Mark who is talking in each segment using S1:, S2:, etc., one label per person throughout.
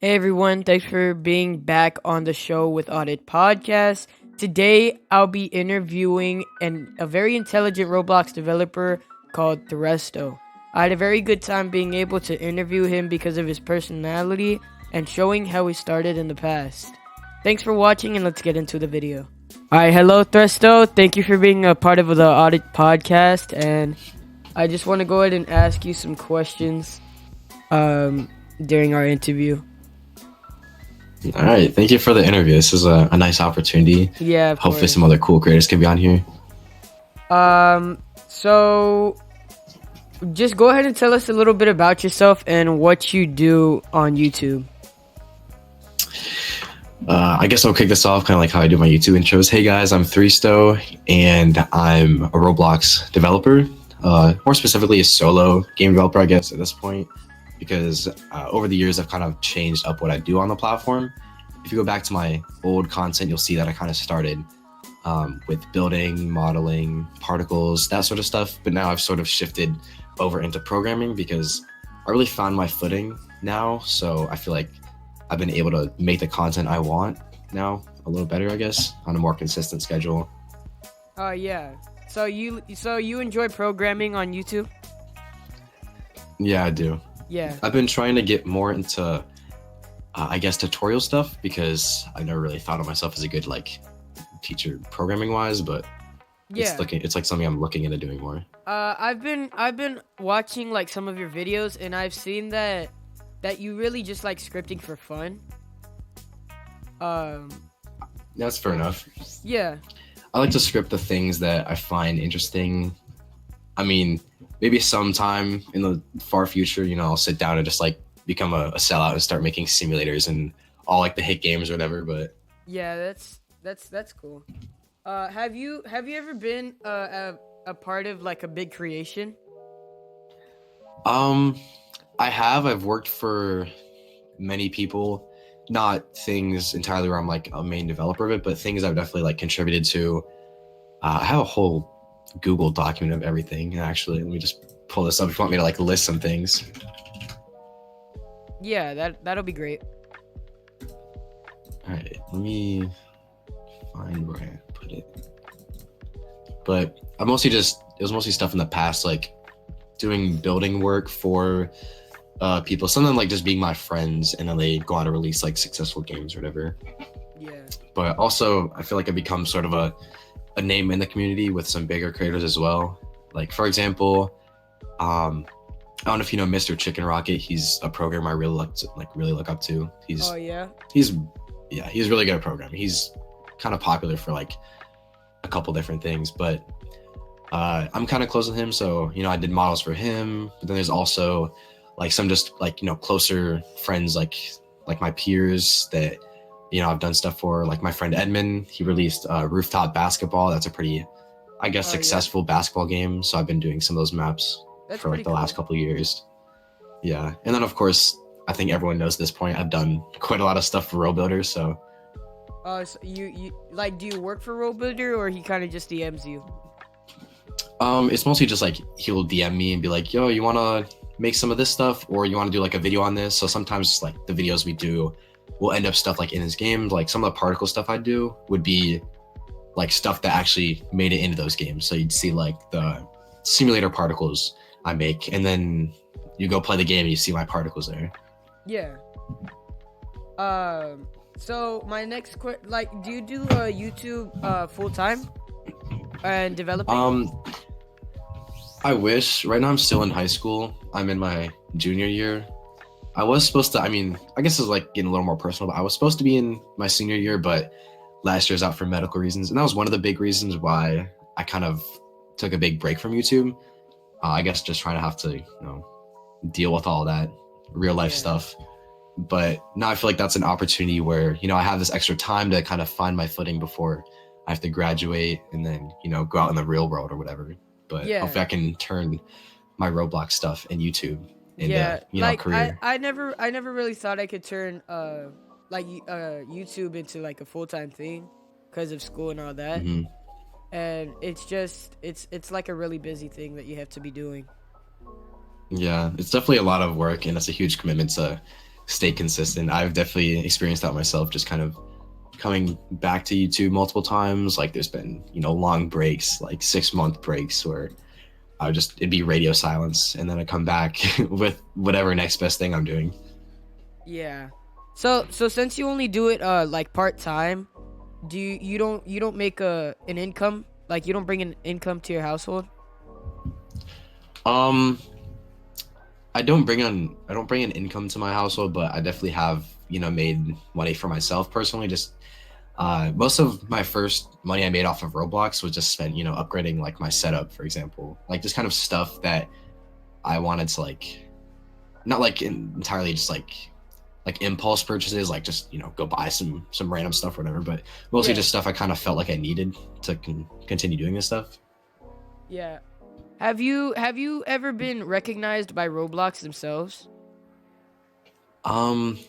S1: Hey everyone, thanks for being back on the show with Audit Podcast. Today I'll be interviewing a very intelligent Roblox developer called Threasto. I had a very good time being able to interview him because of his personality and showing how he started in the past. Thanks for watching and let's get into the video. Alright, hello Threasto. Thank you for being a part of the Audit Podcast, and I just want to go ahead and ask you some questions during our interview.
S2: All right, thank you for the interview. This is a nice opportunity.
S1: Yeah, of
S2: Hopefully,
S1: course.
S2: some other cool creators can be on here.
S1: So just go ahead and tell us a little bit about yourself and what you do on YouTube.
S2: I guess I'll kick this off kind of like how I do my YouTube intros. Hey guys, I'm Threasto, and I'm a Roblox developer. More specifically, a solo game developer, I guess, at this point, because over the years I've kind of changed up what I do on the platform. If you go back to my old content, you'll see that I kind of started with building, modeling, particles, that sort of stuff. But now I've sort of shifted over into programming because I really found my footing now. So I feel like I've been able to make the content I want now a little better, I guess, on a more consistent schedule.
S1: Yeah. So you enjoy programming on YouTube?
S2: Yeah, I do.
S1: Yeah.
S2: I've been trying to get more into, I guess, tutorial stuff because I never really thought of myself as a good teacher programming wise, but
S1: Yeah.
S2: it's like something I'm looking into doing more.
S1: I've been watching like some of your videos and I've seen that you really just like scripting for fun.
S2: That's fair enough.
S1: Yeah.
S2: I like to script the things that I find interesting. I mean, maybe sometime in the far future, I'll sit down and just become a sellout and start making simulators and all like the hit games or whatever. But
S1: Yeah, that's cool. Have you ever been a part of like a big creation?
S2: I've worked for many people, not things entirely where I'm like a main developer of it, but things I've definitely contributed to. I have a whole Google document of everything. Actually, let me just pull this up if you want me to list some things.
S1: Yeah, that'll be great.
S2: All right, let me find where I put it. But it was mostly stuff in the past, like doing building work for people, something like just being my friends, and then they go on to release successful games or whatever.
S1: Yeah.
S2: But also, I feel like I've become sort of a name in the community with some bigger creators as well. Like, for example, I don't know if you know Mr. Chicken Rocket. He's a programmer I really look up to.
S1: Oh yeah.
S2: He's really good at programming. He's kind of popular for a couple different things, but I'm kind of close with him, so I did models for him. But then there's also some just closer friends like my peers that I've done stuff for, like my friend Edmund. He released Rooftop Basketball. That's a pretty, I guess, successful basketball game. So I've been doing some of those maps for the last couple of years. Yeah, and then of course, I think everyone knows at this point, I've done quite a lot of stuff for RoBuilder. So,
S1: so you do you work for RoBuilder or he kind of just DMs you?
S2: it's mostly just he'll DM me and be like, "Yo, you want to make some of this stuff, or you want to do a video on this?" So sometimes the videos we do will end up stuff in his games. Like some of the particle stuff I do would be stuff that actually made it into those games. So you'd see the simulator particles I make, and then you go play the game and you see my particles there.
S1: Yeah. So my next do you do YouTube full time and developing?
S2: I wish. Right now I'm still in high school. I'm in my junior year. I was supposed to, I guess it's getting a little more personal, but I was supposed to be in my senior year, but last year's out for medical reasons. And that was one of the big reasons why I kind of took a big break from YouTube. I guess just trying to have to, deal with all that real life stuff. But now I feel like that's an opportunity where, I have this extra time to kind of find my footing before I have to graduate and then, go out in the real world or whatever. But hopefully I can turn my Roblox stuff and YouTube into, career.
S1: I never really thought I could turn YouTube into a full-time thing because of school and all that.
S2: Mm-hmm.
S1: And it's just it's a really busy thing that you have to be doing.
S2: Yeah, it's definitely a lot of work, and it's a huge commitment to stay consistent. I've definitely experienced that myself, just kind of coming back to YouTube multiple times. Like there's been, long breaks, like 6 month breaks where it'd be radio silence and then I come back with whatever next best thing I'm doing.
S1: Yeah. So since you only do it like part time, do you don't make an income? Like you don't bring an income to your household?
S2: Um, I don't bring an income to my household, but I definitely have, made money for myself personally. Just most of my first money I made off of Roblox was just spent, upgrading like my setup, for example, like just kind of stuff that I wanted to like, not like entirely just like impulse purchases, like just go buy some random stuff, or whatever. But mostly
S1: Yeah.
S2: just stuff I kind of felt like I needed to continue doing this stuff.
S1: Yeah. Have you ever been recognized by Roblox themselves?
S2: Um,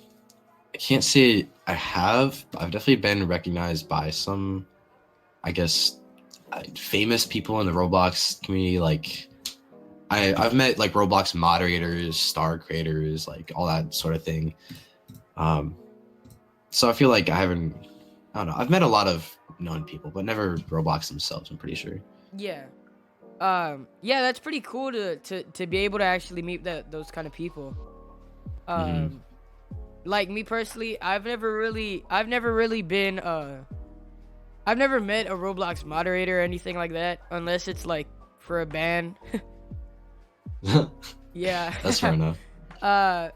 S2: I can't say I have, but I've definitely been recognized by some, I guess, famous people in the Roblox community. Like I've met like Roblox moderators, star creators, like all that sort of thing. Um, so I feel like I don't know. I've met a lot of known people, but never Roblox themselves, I'm pretty sure.
S1: Yeah. Yeah, that's pretty cool to be able to actually meet those kind of people.
S2: Hmm.
S1: Um like me personally, I've never really been I've never met a Roblox moderator or anything like that unless it's like for a ban. Yeah.
S2: That's fair enough.
S1: uh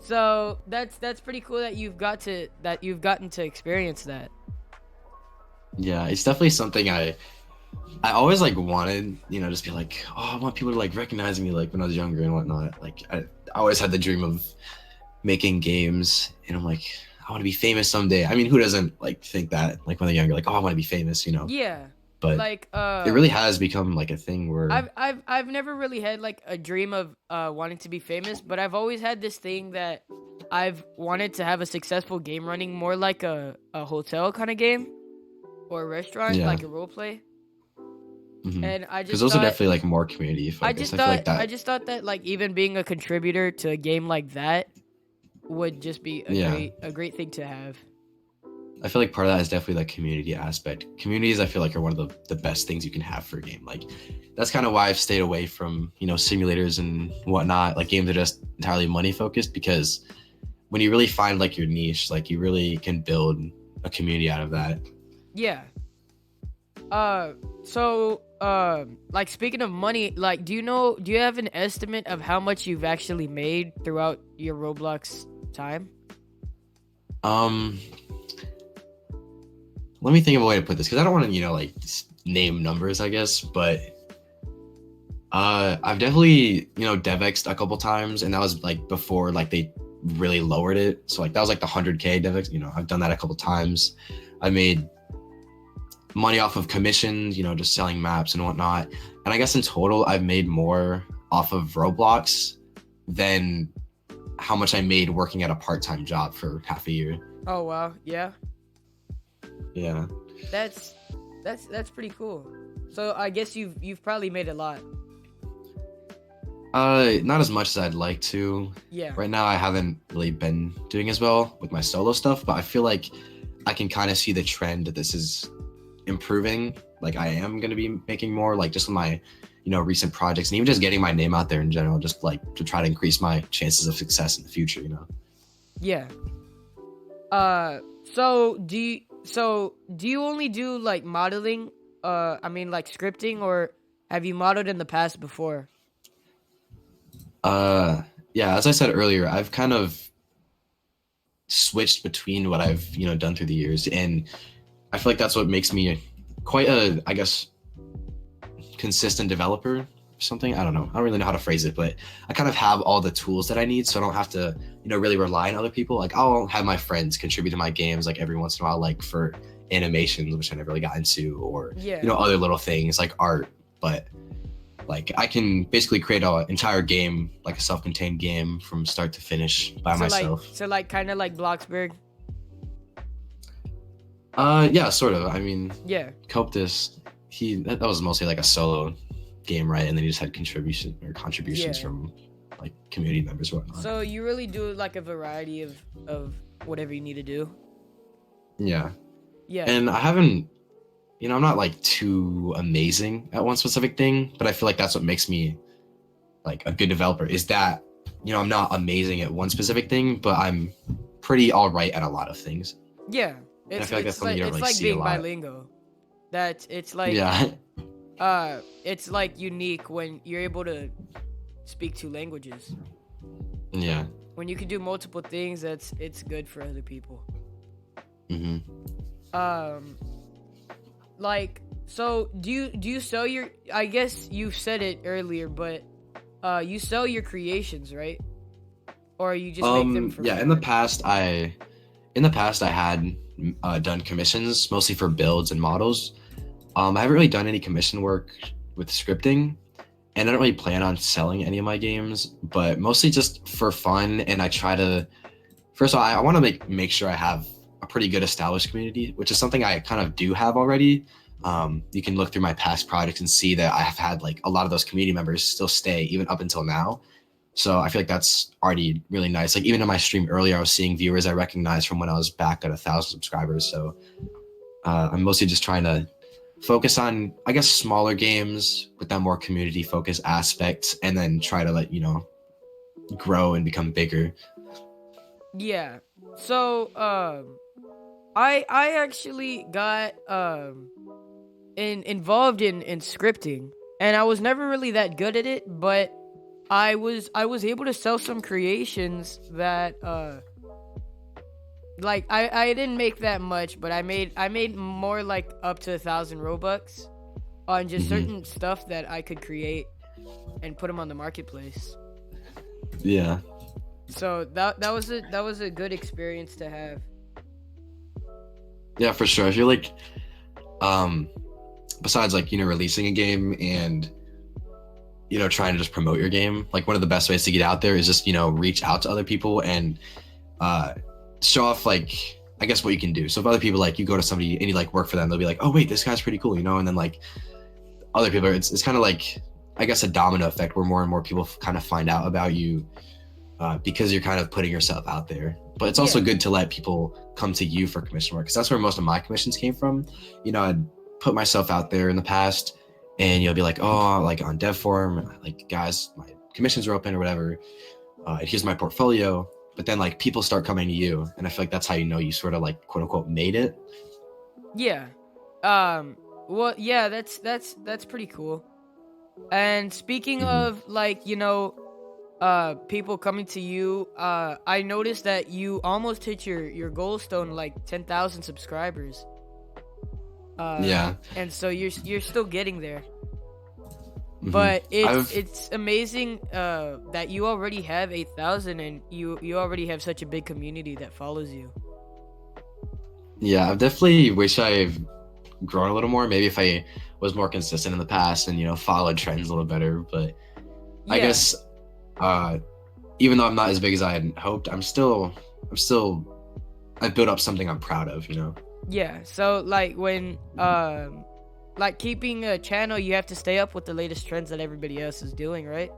S1: so that's pretty cool that you've gotten to experience that.
S2: Yeah, it's definitely something I always like wanted, just be like, oh, I want people to like recognize me like when I was younger and whatnot. Like I always had the dream of making games, and I'm like, I want to be famous someday. I mean, who doesn't like think that like when they're younger, like, oh, I want to be famous.
S1: Yeah.
S2: But
S1: Like
S2: it really has become like a thing where,
S1: I've never really had like a dream of wanting to be famous, but I've always had this thing that I've wanted to have a successful game running more like a hotel kind of game or a restaurant,
S2: yeah,
S1: like a role play. And
S2: because those are definitely like more community focused. I feel like
S1: I
S2: that.
S1: just thought that like even being a contributor to a game like that would just be
S2: Yeah,
S1: a great thing to have.
S2: I feel like part of that is definitely that community aspect. Communities, I feel like, are one of the best things you can have for a game. Like that's kind of why I've stayed away from simulators and whatnot. Like games that are just entirely money focused, because when you really find like your niche, like you really can build a community out of that.
S1: Yeah. So like speaking of money, like do you have an estimate of how much you've actually made throughout your Roblox time?
S2: Um, Let me think of a way to put this, because I don't want to like name numbers, I guess, but I've definitely DevX'd a couple times, and that was like before like they really lowered it. So like that was like the 100K DevX. I've done that a couple times. I made money off of commissions, just selling maps and whatnot. And I guess in total, I've made more off of Roblox than how much I made working at a part-time job for half a year.
S1: Oh wow, yeah.
S2: Yeah.
S1: That's that's pretty cool. So I guess you've probably made a lot.
S2: Not as much as I'd like to.
S1: Yeah.
S2: Right now, I haven't really been doing as well with my solo stuff, but I feel like I can kind of see the trend that this is improving. Like I am going to be making more, like just with my, recent projects, and even just getting my name out there in general, just like to try to increase my chances of success in the future.
S1: Yeah. Uh so do you only do like modeling? I mean like scripting, or have you modeled in the past before?
S2: Uh, yeah, as I said earlier, I've kind of switched between what I've, done through the years, and I feel like that's what makes me quite a, I guess, consistent developer or something. I don't know. I don't really know how to phrase it, but I kind of have all the tools that I need, so I don't have to, really rely on other people. Like I'll have my friends contribute to my games like every once in a while, like for animations, which I never really got into, or
S1: Yeah.
S2: other little things like art. But like I can basically create an entire game, like a self-contained game from start to finish by myself.
S1: So like kind of like Bloxburg.
S2: Yeah, sort of. I mean,
S1: Yeah.
S2: Coptus, that was mostly like a solo game, right? And then he just had contributions
S1: Yeah.
S2: from like community members or whatnot.
S1: So you really do like a variety of whatever you need to do.
S2: Yeah.
S1: Yeah.
S2: And I haven't, I'm not like too amazing at one specific thing, but I feel like that's what makes me like a good developer is that, I'm not amazing at one specific thing, but I'm pretty all right at a lot of things.
S1: Yeah.
S2: And I feel like that's something you don't
S1: it's
S2: really
S1: like
S2: see a
S1: being
S2: lot.
S1: bilingual. That it's like
S2: Yeah.
S1: it's like unique when you're able to speak two languages.
S2: Yeah.
S1: When you can do multiple things, it's good for other people.
S2: Hmm.
S1: Like, so do you sell your, I guess you said it earlier, but you sell your creations, right? Or you just make them for
S2: Yeah,
S1: fun?
S2: in the past I had done commissions mostly for builds and models. I haven't really done any commission work with scripting, and I don't really plan on selling any of my games, but mostly just for fun. And I try to, first of all, I want to make sure I have a pretty good established community, which is something I kind of do have already. You can look through my past projects and see that I have had like a lot of those community members still stay even up until now. So I feel like that's already really nice. Like even in my stream earlier, I was seeing viewers I recognized from when I was back at 1,000 subscribers. So I'm mostly just trying to focus on, I guess, smaller games with that more community focused aspect, and then try to let grow and become bigger.
S1: Yeah. So I actually got involved in scripting, and I was never really that good at it, but I was able to sell some creations that like I didn't make that much, but I made more like up to 1,000 Robux on just certain stuff that I could create and put them on the marketplace.
S2: Yeah.
S1: So that was a good experience to have.
S2: Yeah, for sure. I feel like besides like releasing a game and trying to just promote your game, like one of the best ways to get out there is just reach out to other people and show off like I guess what you can do. So if other people, like, you go to somebody and you like work for them, they'll be like, oh wait, this guy's pretty cool, and then like other people, it's kind of like, I guess, a domino effect where more and more people kind of find out about you because you're kind of putting yourself out there. But it's also good to let people come to you for commission work, because that's where most of my commissions came from. I'd put myself out there in the past, and you'll be like, oh, like on dev forum, like, guys, my commissions are open or whatever. Here's my portfolio. But then like people start coming to you, and I feel like that's how you sort of like quote unquote made it.
S1: Yeah. Well, yeah, that's pretty cool. And speaking of like, people coming to you, I noticed that you almost hit your goal stone, like 10,000 subscribers.
S2: Yeah.
S1: And so you're still getting there. But it's amazing that you already have 8,000, and you already have such a big community that follows you.
S2: Yeah, I definitely wish I've grown a little more. Maybe if I was more consistent in the past and followed trends a little better. But I guess even though I'm not as big as I had hoped, I've built up something I'm proud of.
S1: Yeah. So like when like keeping a channel, you have to stay up with the latest trends that everybody else is doing, right?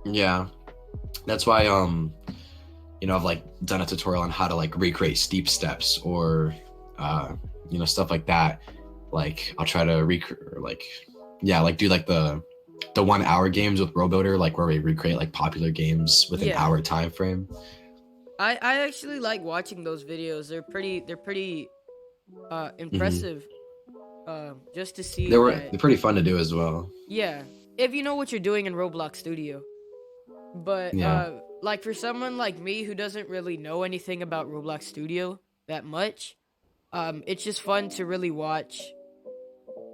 S2: Yeah, that's why I've like done a tutorial on how to like recreate steep steps or stuff like that. Like I'll try to do like the 1 hour games with RoBuilder, like where we recreate like popular games with an hour time frame.
S1: I actually like watching those videos. They're pretty impressive. Just to see
S2: they're pretty fun to do as well.
S1: Yeah, if you know what you're doing in Roblox Studio. But like for someone like me who doesn't really know anything about Roblox Studio that much, it's just fun to really watch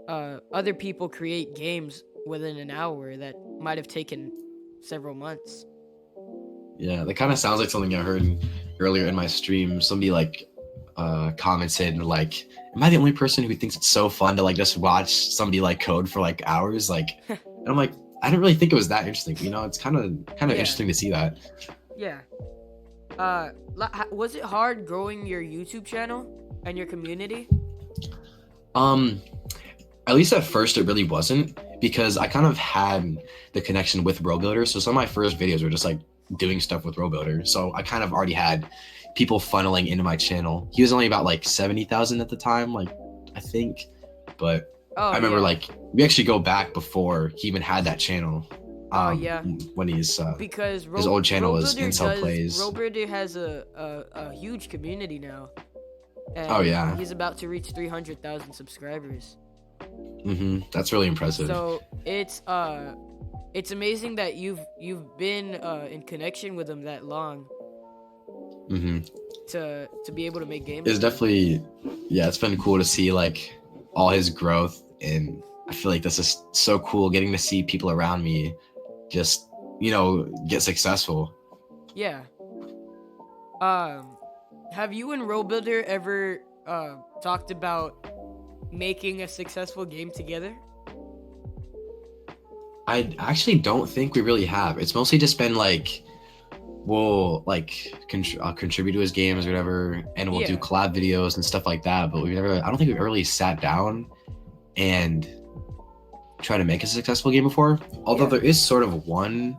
S1: other people create games within an hour that might have taken several months.
S2: Yeah, that kind of sounds like something I heard earlier in my stream. Somebody like commented like, am I the only person who thinks it's so fun to like just watch somebody like code for like hours? Like, and I'm like, I didn't really think it was that interesting. It's kind of interesting to see that.
S1: Yeah. Was it hard growing your YouTube channel and your community?
S2: At least at first it really wasn't, because I kind of had the connection with RoBuilder. So some of my first videos were just like doing stuff with RoBuilder. So I kind of already had people funneling into my channel. He was only about like 70,000 at the time, like I think. But I
S1: Oh
S2: remember
S1: yeah.
S2: like we actually go back before he even had that channel.
S1: Oh yeah.
S2: When
S1: Because
S2: his old channel was Incel Plays.
S1: RoBuilder has a huge community now,
S2: Oh
S1: and
S2: yeah.
S1: he's about to reach 300,000 subscribers.
S2: That's really impressive.
S1: So it's amazing that you've been in connection with him that long to be able to make games.
S2: It's definitely, yeah, it's been cool to see like all his growth, and I feel like this is so cool getting to see people around me just, get successful.
S1: Yeah. Have you and RoBuilder ever talked about making a successful game together?
S2: I actually don't think we really have. It's mostly just been like we'll like contribute to his games or whatever, and we'll do collab videos and stuff like that. But I don't think we've ever really sat down and try to make a successful game before. Although there is sort of one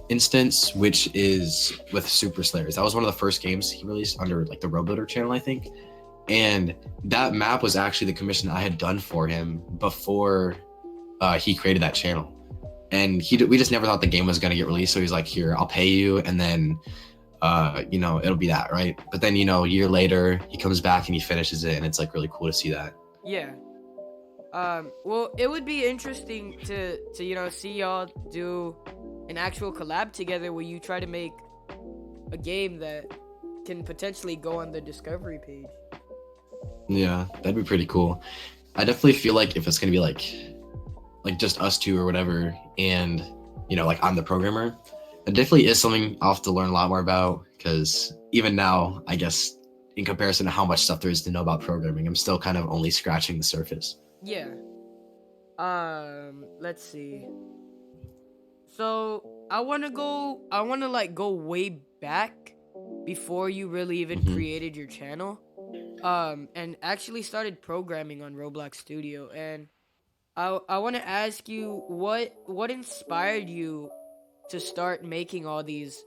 S2: instance, which is with Super Slayers. That was one of the first games he released under like the RoBuilder channel, I think. And that map was actually the commission I had done for him before he created that channel. And we just never thought the game was going to get released. So he's like, here, I'll pay you. And then, it'll be that, right? But then, a year later, he comes back and he finishes it. And it's like really cool to see that.
S1: Yeah. Well, it would be interesting to see y'all do an actual collab together where you try to make a game that can potentially go on the discovery page.
S2: Yeah, that'd be pretty cool. I definitely feel like if it's going to be like just us two or whatever, and like I'm the programmer, it definitely is something I'll have to learn a lot more about, because even now, I guess in comparison to how much stuff there is to know about programming, I'm still kind of only scratching the surface.
S1: Yeah. Let's see. So I wanna go way back before you really even created your channel. And actually started programming on Roblox Studio, and I want to ask you what inspired you to start making all these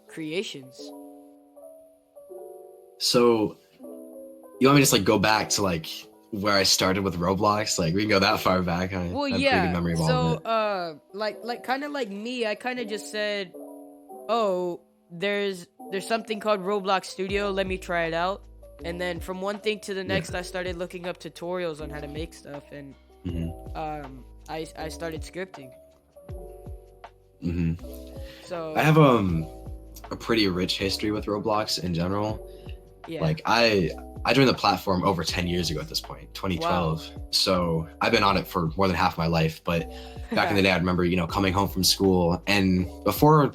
S1: creations.
S2: So you want me to just like go back to like where I started with Roblox? Like we can go that far back. I have a pretty good memory of all of it.
S1: Like kind of like me, I kind of just said, oh, there's something called Roblox Studio, let me try it out. And then from one thing to the next, I started looking up tutorials on how to make stuff, and I started scripting. So
S2: I have a pretty rich history with Roblox in general.
S1: Yeah.
S2: Like I joined the platform over 10 years ago at this point, 2012. Wow. So I've been on it for more than half my life. But back in the day, I remember, coming home from school, and before,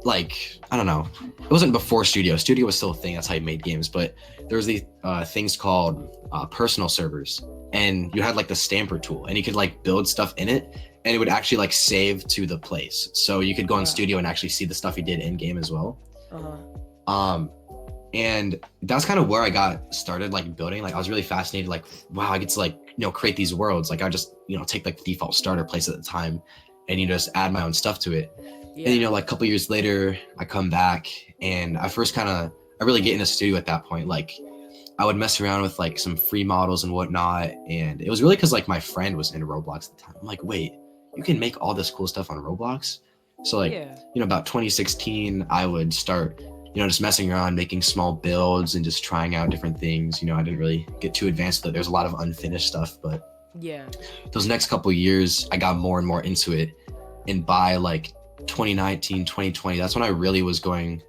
S2: like, I don't know, it wasn't before Studio. Studio was still a thing. That's how you made games. But there was these things called personal servers, and you had like the stamper tool, and you could like build stuff in it, and it would actually like save to the place. So you could go in Studio and actually see the stuff you did in game as well. And that's kind of where I got started, like building. Like I was really fascinated, like, wow, I get to like, create these worlds. Like I just, take like the default starter place at the time, and just add my own stuff to it. Yeah. And like a couple years later, I come back, and I really get into Studio at that point. Like I would mess around with like some free models and whatnot. And it was really because like my friend was into Roblox at the time. I'm like, wait, you can make all this cool stuff on Roblox? So like, about 2016, I would start, just messing around, making small builds and just trying out different things. I didn't really get too advanced with it. There's a lot of unfinished stuff, but those next couple of years, I got more and more into it. And by like 2019, 2020, that's when I really was going,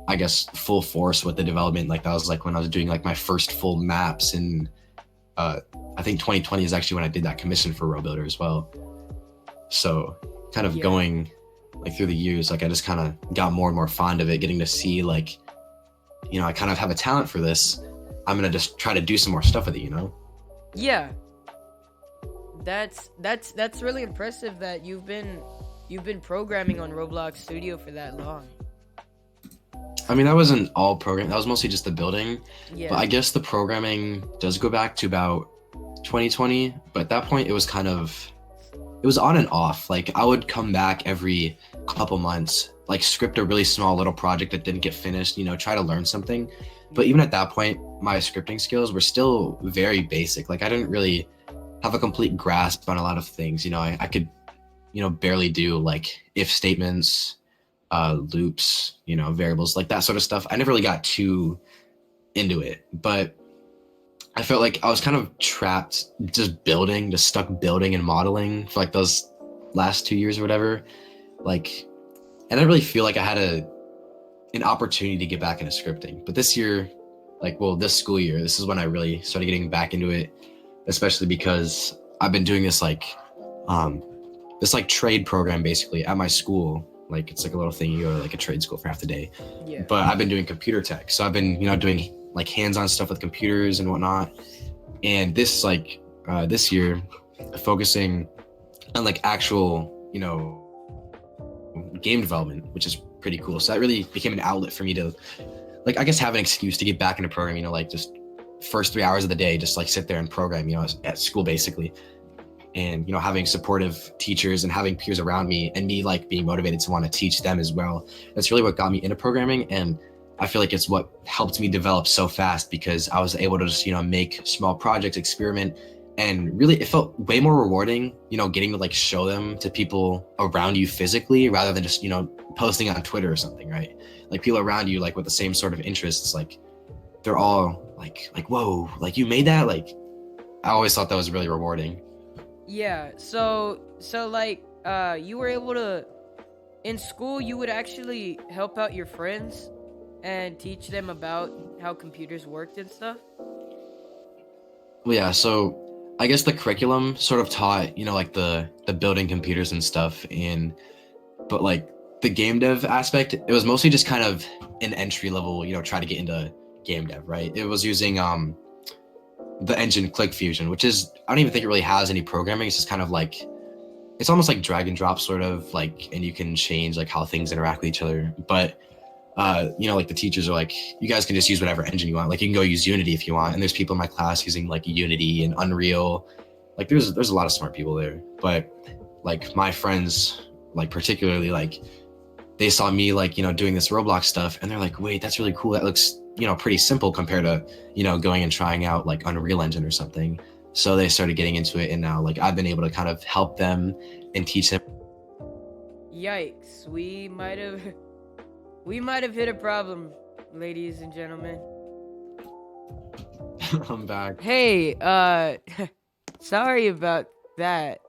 S2: I guess, full force with the development. Like that was like when I was doing like my first full maps, and I think 2020 is actually when I did that commission for RoBuilder as well. So kind of going like through the years, like I just kind of got more and more fond of it, getting to see like, I kind of have a talent for this. I'm gonna just try to do some more stuff with it,
S1: Yeah. That's really impressive that you've been programming on Roblox Studio for that long.
S2: I mean, that wasn't all programming. That was mostly just the building.
S1: Yeah.
S2: But I guess the programming does go back to about 2020, but at that point it was kind of, it was on and off. Like I would come back every couple months, like script a really small little project that didn't get finished, try to learn something. But even at that point, my scripting skills were still very basic. Like I didn't really have a complete grasp on a lot of things. I could, barely do like if statements, loops, variables, like that sort of stuff. I never really got too into it, but I felt like I was kind of trapped, just stuck building and modeling for like those last 2 years or whatever. Like, and I didn't really feel like I had an opportunity to get back into scripting. But this year, this school year, this is when I really started getting back into it, especially because I've been doing this trade program basically at my school. Like it's like a little thing, you go to like a trade school for half the day.
S1: Yeah.
S2: But I've been doing computer tech, so I've been doing like hands-on stuff with computers and whatnot. And this this year, focusing on like actual game development, which is pretty cool. So that really became an outlet for me to, like, I guess have an excuse to get back into programming. Like just first 3 hours of the day, just like sit there and program. At school basically. And having supportive teachers and having peers around me, and me like being motivated to want to teach them as well. That's really what got me into programming, and I feel like it's what helped me develop so fast, because I was able to just make small projects, experiment, and really it felt way more rewarding, getting to like show them to people around you physically, rather than just posting on Twitter or something, right? Like people around you like with the same sort of interests, like they're all like whoa, like you made that. Like I always thought that was really rewarding.
S1: Yeah, so like you were able to, in school you would actually help out your friends and teach them about how computers worked and stuff?
S2: Well, yeah, so I guess the curriculum sort of taught, like the building computers and stuff, but like the game dev aspect, it was mostly just kind of an entry level, try to get into game dev, right? It was using the engine ClickFusion, which is, I don't even think it really has any programming. It's just kind of like, it's almost like drag and drop sort of like, and you can change like how things interact with each other. But like the teachers are like, you guys can just use whatever engine you want. Like you can go use Unity if you want. And there's people in my class using like Unity and Unreal. Like there's a lot of smart people there. But like my friends, like particularly, like they saw me like, doing this Roblox stuff, and they're like, wait, that's really cool. That looks, pretty simple compared to, going and trying out like Unreal Engine or something. So they started getting into it, and now like I've been able to kind of help them and teach them.
S1: Yikes, we might have hit a problem, ladies and gentlemen.
S2: I'm back.
S1: Hey, sorry about that.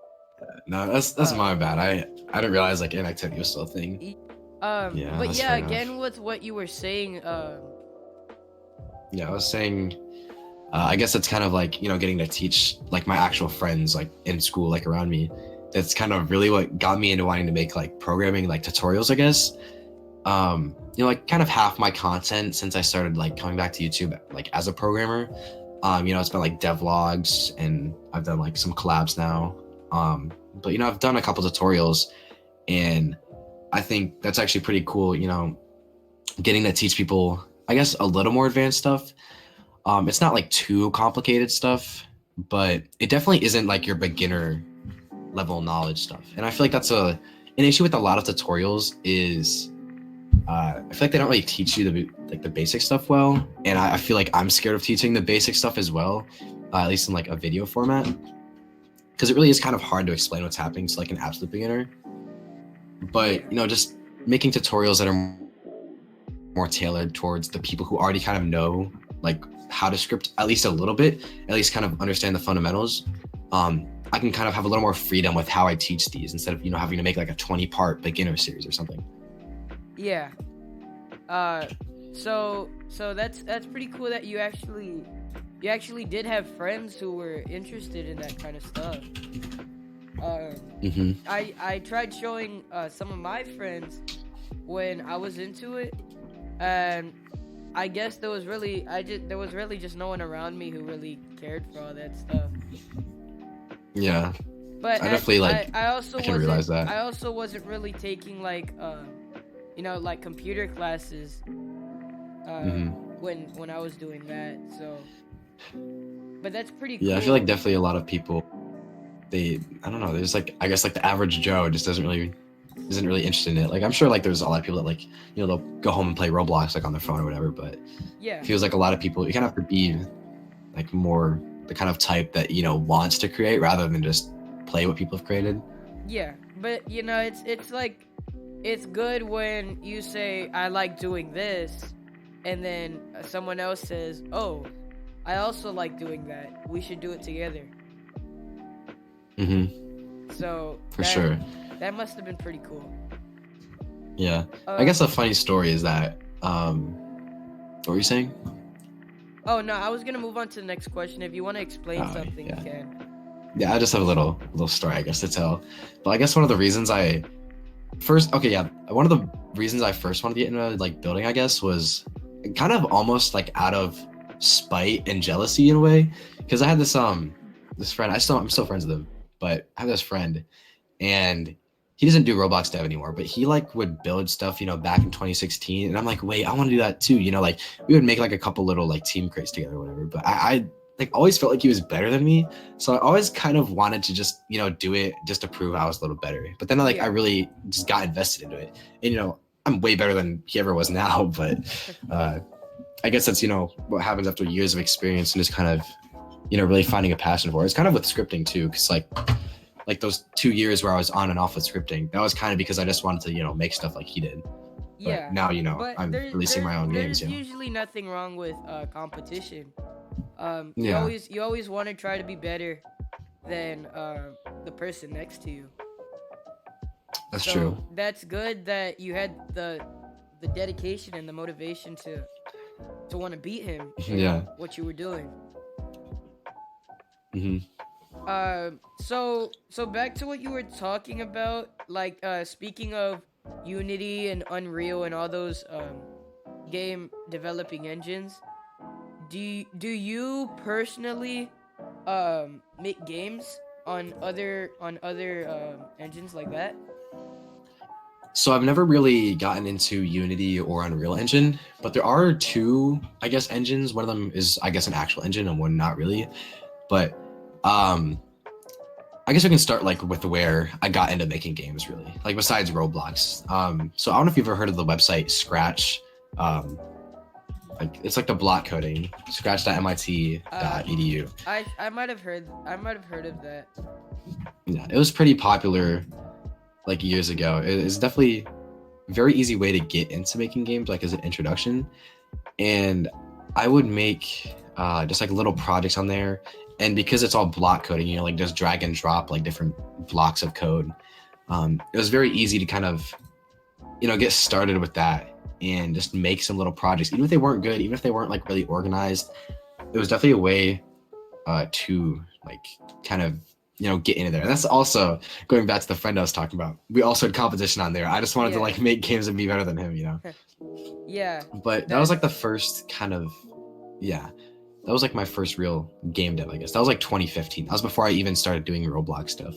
S2: No, that's my bad. I didn't realize like inactivity was still a thing. Yeah,
S1: but
S2: that's
S1: yeah,
S2: fair
S1: again
S2: enough.
S1: with what you were saying,
S2: Yeah, I was saying, I guess it's kind of like, getting to teach like my actual friends like in school, like around me. That's kind of really what got me into wanting to make like programming, like tutorials, I guess. Like kind of half my content since I started like coming back to YouTube, like as a programmer, it's been like devlogs, and I've done like some collabs now. But I've done a couple tutorials, and I think that's actually pretty cool, getting to teach people, I guess, a little more advanced stuff. It's not like too complicated stuff, but it definitely isn't like your beginner level knowledge stuff. And I feel like that's an issue with a lot of tutorials is I feel like they don't really teach you the basic stuff well. And I feel like I'm scared of teaching the basic stuff as well, at least in like a video format, because it really is kind of hard to explain what's happening to like an absolute beginner. But just making tutorials that are more tailored towards the people who already kind of know like how to script at least a little bit, at least kind of understand the fundamentals. I can kind of have a little more freedom with how I teach these, instead of having to make like a 20-part beginner series or something.
S1: Yeah. So that's pretty cool that you actually did have friends who were interested in that kind of stuff. I tried showing some of my friends when I was into it, and I guess there was really just no one around me who really cared for all that stuff.
S2: Yeah.
S1: But
S2: I definitely
S1: I also
S2: I can realize that.
S1: I also wasn't really taking like like computer classes when I was doing that. So but that's pretty
S2: Yeah, I feel like
S1: cool.
S2: definitely a lot of people, I don't know, there's like, I guess like the average Joe just isn't really interested in it. Like I'm sure like there's a lot of people that like, they'll go home and play Roblox like on their phone or whatever, but it
S1: Yeah,
S2: feels like a lot of people, you kind of have to be like more the kind of type that, wants to create rather than just play what people have created.
S1: yeah, but it's like it's good when you say I like doing this, and then someone else says, "Oh, I also like doing that. We should do it together."
S2: Hmm.
S1: So
S2: For
S1: that
S2: sure.
S1: that must have been pretty cool.
S2: Yeah. I
S1: Uh
S2: guess a funny story is that, what were you saying?
S1: oh no, I was gonna move on to the next question. If you want to explain
S2: Oh,
S1: something, you
S2: yeah.
S1: can.
S2: Yeah, I just have a little story, I guess, to tell. But I guess one of the reasons one of the reasons I first wanted to get into like building, I guess, was kind of almost like out of spite and jealousy in a way, because I had this friend. I'm still friends with him, but I have this friend, and he doesn't do Roblox dev anymore, but he like would build stuff, back in 2016, and I'm like, wait, I want to do that too, like we would make like a couple little like team crates together or whatever, but I like always felt like he was better than me, so I always kind of wanted to just do it just to prove I was a little better, but then I
S1: Yeah.
S2: really just got invested into it, and I'm way better than he ever was now, but I guess that's what happens after years of experience and just kind of really finding a passion for it. It's kind of with scripting too, because like those 2 years where I was on and off with scripting, that was kind of because I just wanted to, make stuff like he did. But
S1: Yeah,
S2: now,
S1: but
S2: I'm releasing my own games,
S1: there's usually nothing wrong with competition.
S2: Yeah,
S1: You always want to try to be better than the person next to you.
S2: that's
S1: So
S2: true.
S1: that's good that you had the dedication and the motivation to want to beat him in
S2: Yeah.
S1: what you were doing.
S2: Hmm.
S1: So back to what you were talking about, like speaking of Unity and Unreal and all those game developing engines. Do you personally make games on other engines like that?
S2: So I've never really gotten into Unity or Unreal Engine, but there are two, I guess, engines. One of them is, I guess, an actual engine, and one not really. But um, I guess we can start like with where I got into making games, really. Like besides Roblox. So I don't know if you've ever heard of the website Scratch. Um, like it's like the block coding,
S1: Uh,
S2: scratch.mit.edu.
S1: I might have heard of that.
S2: Yeah, it was pretty popular like years ago. It's definitely a very easy way to get into making games, like as an introduction. And I would make just like little projects on there. And because it's all block coding, like just drag and drop like different blocks of code. It was very easy to kind of, get started with that and just make some little projects, even if they weren't good, even if they weren't like really organized. It was definitely a way to like kind of get into there. And that's also going back to the friend I was talking about. We also had competition on there. I just wanted to
S1: Yeah,
S2: like make games and be better than him.
S1: yeah.
S2: But that was
S1: That
S2: like the first kind of, yeah, that was like my first real game dev, I guess. That was like 2015. That was before I even started doing Roblox stuff.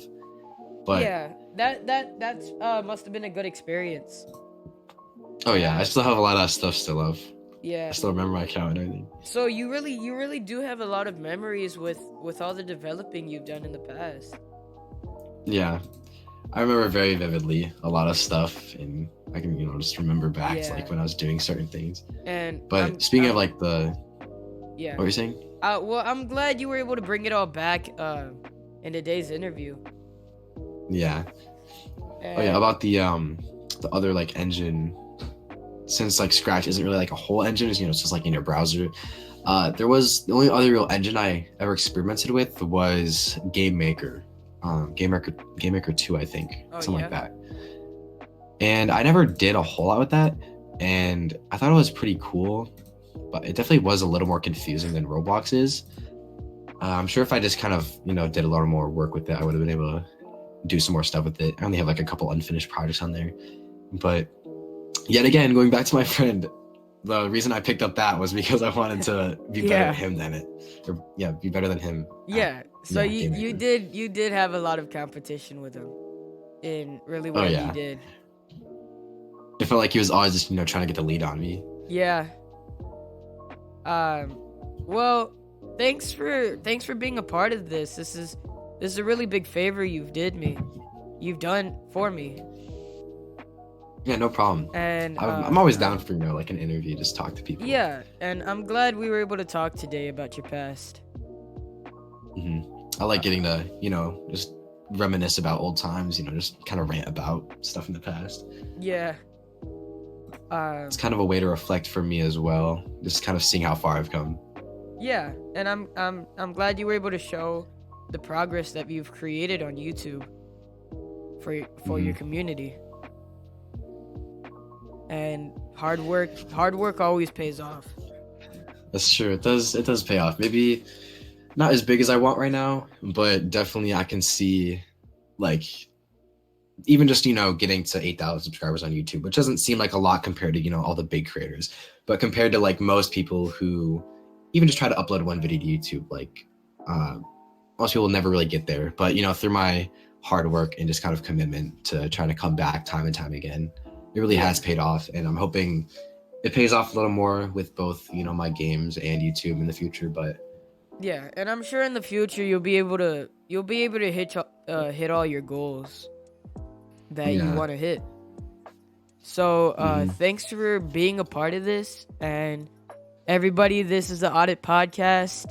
S2: But
S1: yeah. That's must have been a good experience
S2: oh
S1: to
S2: yeah, I
S1: have.
S2: still have a lot of stuff still of. I
S1: Yeah.
S2: still remember my account and everything.
S1: So you really do have a lot of memories with all the developing you've done in the past.
S2: Yeah, I remember very vividly a lot of stuff, and I can just remember back to
S1: Yeah.
S2: like when I was doing certain things.
S1: And
S2: But speaking of
S1: I'm
S2: like
S1: yeah.
S2: what were you saying?
S1: Well, I'm glad you were able to bring it all back in today's interview.
S2: Yeah. Oh yeah,
S1: And
S2: about the other like engine, since like Scratch isn't really like a whole engine, it's just like in your browser. There was the only other real engine I ever experimented with was Game Maker. Game Maker 2, I think.
S1: oh
S2: Something
S1: yeah.
S2: like that. And I never did a whole lot with that. And I thought it was pretty cool, but it definitely was a little more confusing than Roblox is. I'm sure if I just kind of, did a lot more work with it, I would have been able to do some more stuff with it. I only have like a couple unfinished projects on there. But yet again, going back to my friend, the reason I picked up that was because I wanted to be better at
S1: Yeah.
S2: him than it. Or yeah, be better than him at
S1: Yeah. So
S2: Game Maker.
S1: you did have a lot of competition with him in really
S2: Oh
S1: whatever you
S2: yeah.
S1: did.
S2: It felt like he was always just, trying to get the lead on me.
S1: Yeah. Um well, thanks for being a part of this. This is a really big favor you've done for me.
S2: Yeah, no problem.
S1: And
S2: I'm always down for like an interview, just talk to people.
S1: yeah, and I'm glad we were able to talk today about your past.
S2: I like getting to just reminisce about old times. Just kind of rant about stuff in the past.
S1: Yeah.
S2: It's kind of a way to reflect for me as well. Just kind of seeing how far I've come.
S1: Yeah, and I'm glad you were able to show the progress that you've created on YouTube for your community. And hard work always pays off.
S2: That's true. It does pay off. Maybe not as big as I want right now, but definitely I can see like even just getting to 8,000 subscribers on YouTube, which doesn't seem like a lot compared to all the big creators, but compared to like most people who even just try to upload one video to YouTube, like most people never really get there. But through my hard work and just kind of commitment to trying to come back time and time again, it really has paid off, and I'm hoping it pays off a little more with both my games and YouTube in the future. But
S1: yeah, and I'm sure in the future you'll be able to hit all your goals that you want to hit. So thanks for being a part of this, and everybody, this is the Audit Podcast,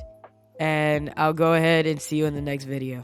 S1: and I'll go ahead and see you in the next video.